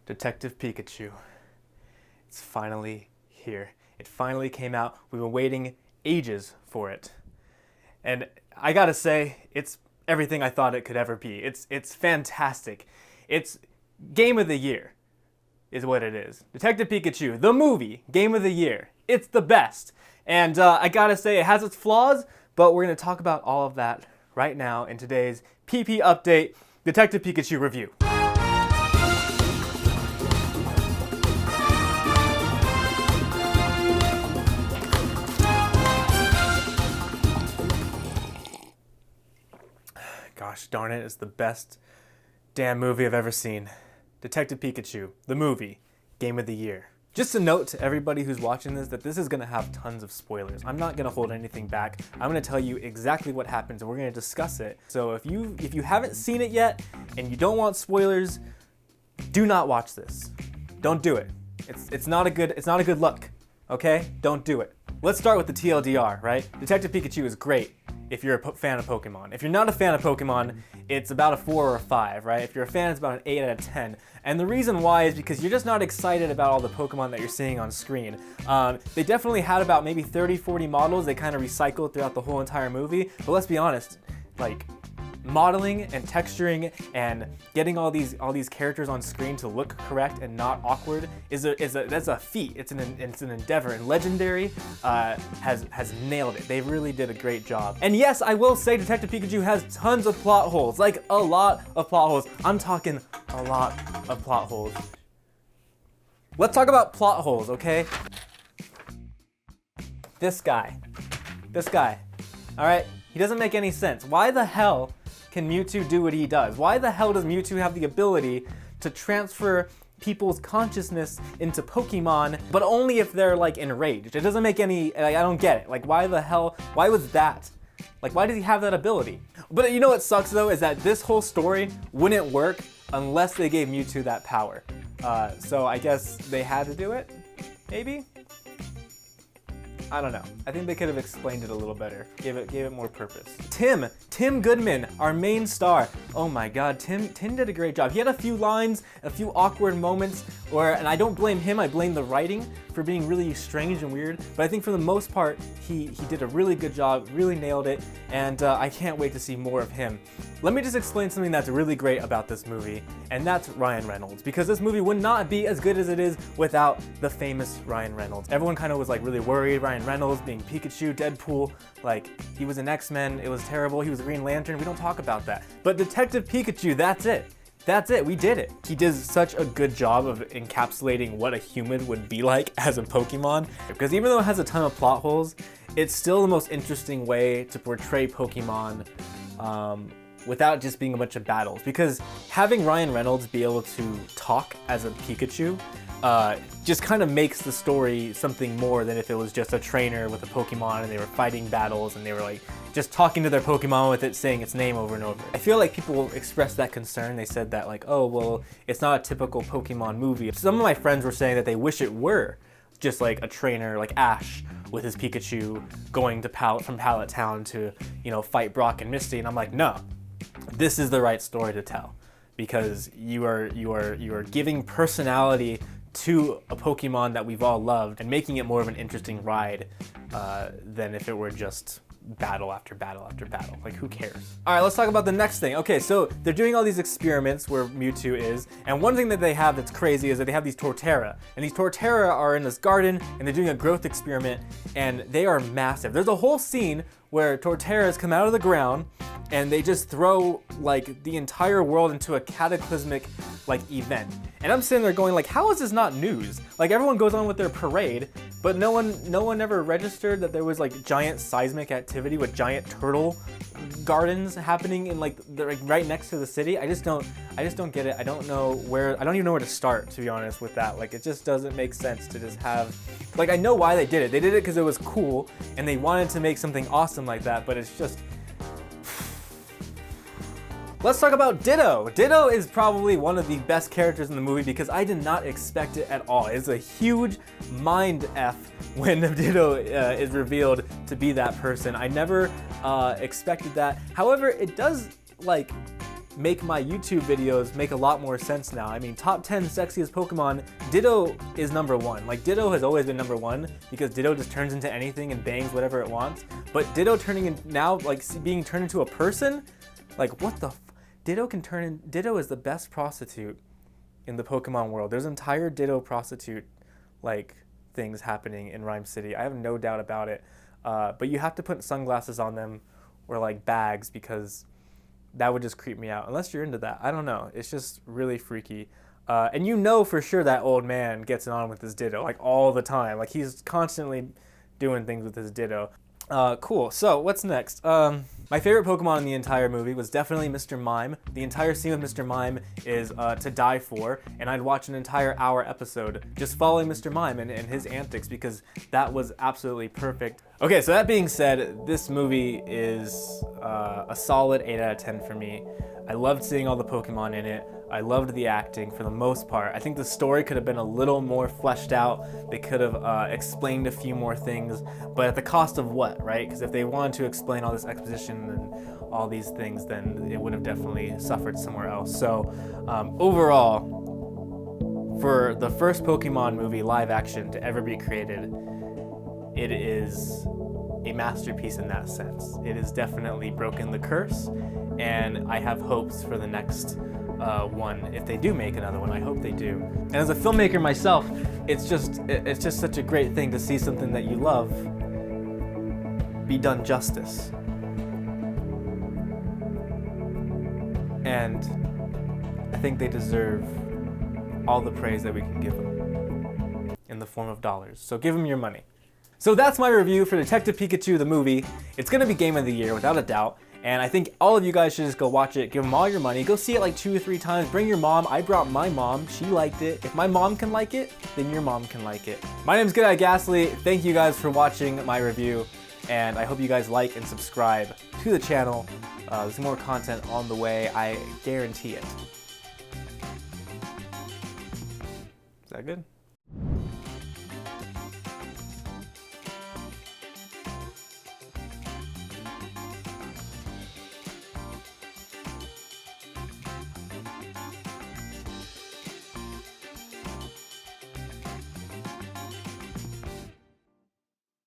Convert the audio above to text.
Detective Pikachu. It's finally here. It finally came out. We've been waiting ages for it. And I gotta say, it's everything I thought it could ever be. It's fantastic. It's Game of the Year is what it is. Detective Pikachu, the movie, Game of the Year. It's the best. And I gotta say, it has its flaws, but we're gonna talk about all of that right now in today's PP Update Detective Pikachu review. Gosh darn it, it's the best damn movie I've ever seen. Detective Pikachu, the movie, Game of the Year. Just a note to everybody who's watching this that this is gonna have tons of spoilers. I'm not gonna hold anything back. I'm gonna tell you exactly what happens and we're gonna discuss it. So if you haven't seen it yet and you don't want spoilers, do not watch this. Don't do it. It's not a good look. Okay? Don't do it. Let's start with the TLDR, right? Detective Pikachu is great if you're a fan of Pokemon. If you're not a fan of Pokemon, it's about a 4 or a 5, right? If you're a fan, it's about an 8 out of 10. And the reason why is because you're just not excited about all the Pokemon that you're seeing on screen. They definitely had about maybe 30, 40 models they kind of recycled throughout the whole entire movie. But let's be honest, like, modeling and texturing and getting all these characters on screen to look correct and not awkward that's a feat. It's an endeavor, and Legendary has nailed it. They really did a great job. And yes, I will say Detective Pikachu has tons of plot holes, like a lot of plot holes. I'm talking a lot of plot holes. Let's talk about plot holes, okay? This guy, all right? He doesn't make any sense. Why the hell can Mewtwo do what he does? Why the hell does Mewtwo have the ability to transfer people's consciousness into Pokemon, but only if they're like enraged? It doesn't make any, like, I don't get it. Like, why the hell, why was that? Like, why does he have that ability? But you know what sucks though, is that this whole story wouldn't work unless they gave Mewtwo that power. So I guess they had to do it, maybe? I don't know. I think they could have explained it a little better. Gave it more purpose. Tim Goodman, our main star. Oh my God, Tim did a great job. He had a few lines, a few awkward moments, and I don't blame him, I blame the writing for being really strange and weird. But I think for the most part, he did a really good job, really nailed it, and I can't wait to see more of him. Let me just explain something that's really great about this movie, and that's Ryan Reynolds, because this movie would not be as good as it is without the famous Ryan Reynolds. Everyone kind of was like really worried. Ryan Reynolds being Pikachu, Deadpool, like he was an X-Men, it was terrible. He was a Green Lantern, we don't talk about that. But Detective Pikachu, that's it. That's it, we did it. He did such a good job of encapsulating what a human would be like as a Pokemon, because even though it has a ton of plot holes, it's still the most interesting way to portray Pokemon without just being a bunch of battles. Because having Ryan Reynolds be able to talk as a Pikachu just kind of makes the story something more than if it was just a trainer with a Pokemon and they were fighting battles and they were like just talking to their Pokemon with it saying its name over and over. I feel like people expressed that concern. They said that like, oh, well, it's not a typical Pokemon movie. Some of my friends were saying that they wish it were just like a trainer like Ash with his Pikachu going to from Pallet Town to, you know, fight Brock and Misty. And I'm like, no, this is the right story to tell, because you are giving personality to a Pokemon that we've all loved and making it more of an interesting ride than if it were just battle after battle after battle. Like, who cares? All right, let's talk about the next thing. Okay, so they're doing all these experiments where Mewtwo is, and one thing that they have that's crazy is that they have these Torterra, and these Torterra are in this garden, and they're doing a growth experiment, and they are massive. There's a whole scene where Torterras come out of the ground, and they just throw like the entire world into a cataclysmic like event. And I'm sitting there going like, how is this not news? Like, everyone goes on with their parade, but no one ever registered that there was like giant seismic activity with giant turtle gardens happening in like right next to the city. I just don't get it. I don't even know where to start, to be honest with that. Like, it just doesn't make sense to just have, like, I know why they did it. They did it because it was cool and they wanted to make something awesome like that, but it's just. Let's talk about Ditto. Ditto is probably one of the best characters in the movie because I did not expect it at all. It's a huge mind F when Ditto is revealed to be that person. I never expected that. However, it does like make my YouTube videos make a lot more sense now. I mean, top 10 sexiest Pokemon, Ditto is number 1. Like, Ditto has always been number 1 because Ditto just turns into anything and bangs whatever it wants. But Ditto turning in now, like, being turned into a person, like, what the Ditto can turn in, Ditto is the best prostitute in the Pokemon world. There's entire Ditto prostitute, like, things happening in Rhyme City. I have no doubt about it. But you have to put sunglasses on them or, like, bags because that would just creep me out. Unless you're into that. I don't know. It's just really freaky. And you know for sure that old man gets it on with his Ditto, like, all the time. Like, he's constantly doing things with his Ditto. Cool. So, what's next? My favorite Pokemon in the entire movie was definitely Mr. Mime. The entire scene with Mr. Mime is to die for, and I'd watch an entire hour episode just following Mr. Mime and his antics because that was absolutely perfect. Okay, so that being said, this movie is a solid 8 out of 10 for me. I loved seeing all the Pokemon in it. I loved the acting for the most part. I think the story could have been a little more fleshed out. They could have explained a few more things, but at the cost of what, right? Because if they wanted to explain all this exposition and all these things, then it would have definitely suffered somewhere else. So overall, for the first Pokemon movie live action to ever be created, it is a masterpiece in that sense. It has definitely broken the curse, and I have hopes for the next one. If they do make another one, I hope they do. And as a filmmaker myself, it's just such a great thing to see something that you love be done justice. And I think they deserve all the praise that we can give them in the form of dollars. So give them your money. So that's my review for Detective Pikachu the movie. It's gonna be Game of the Year without a doubt. And I think all of you guys should just go watch it, give them all your money, go see it like 2 or 3 times, bring your mom. I brought my mom, she liked it. If my mom can like it, then your mom can like it. My name's Good Eye Ghastly. Thank you guys for watching my review, and I hope you guys like and subscribe to the channel. There's more content on the way, I guarantee it. Is that good?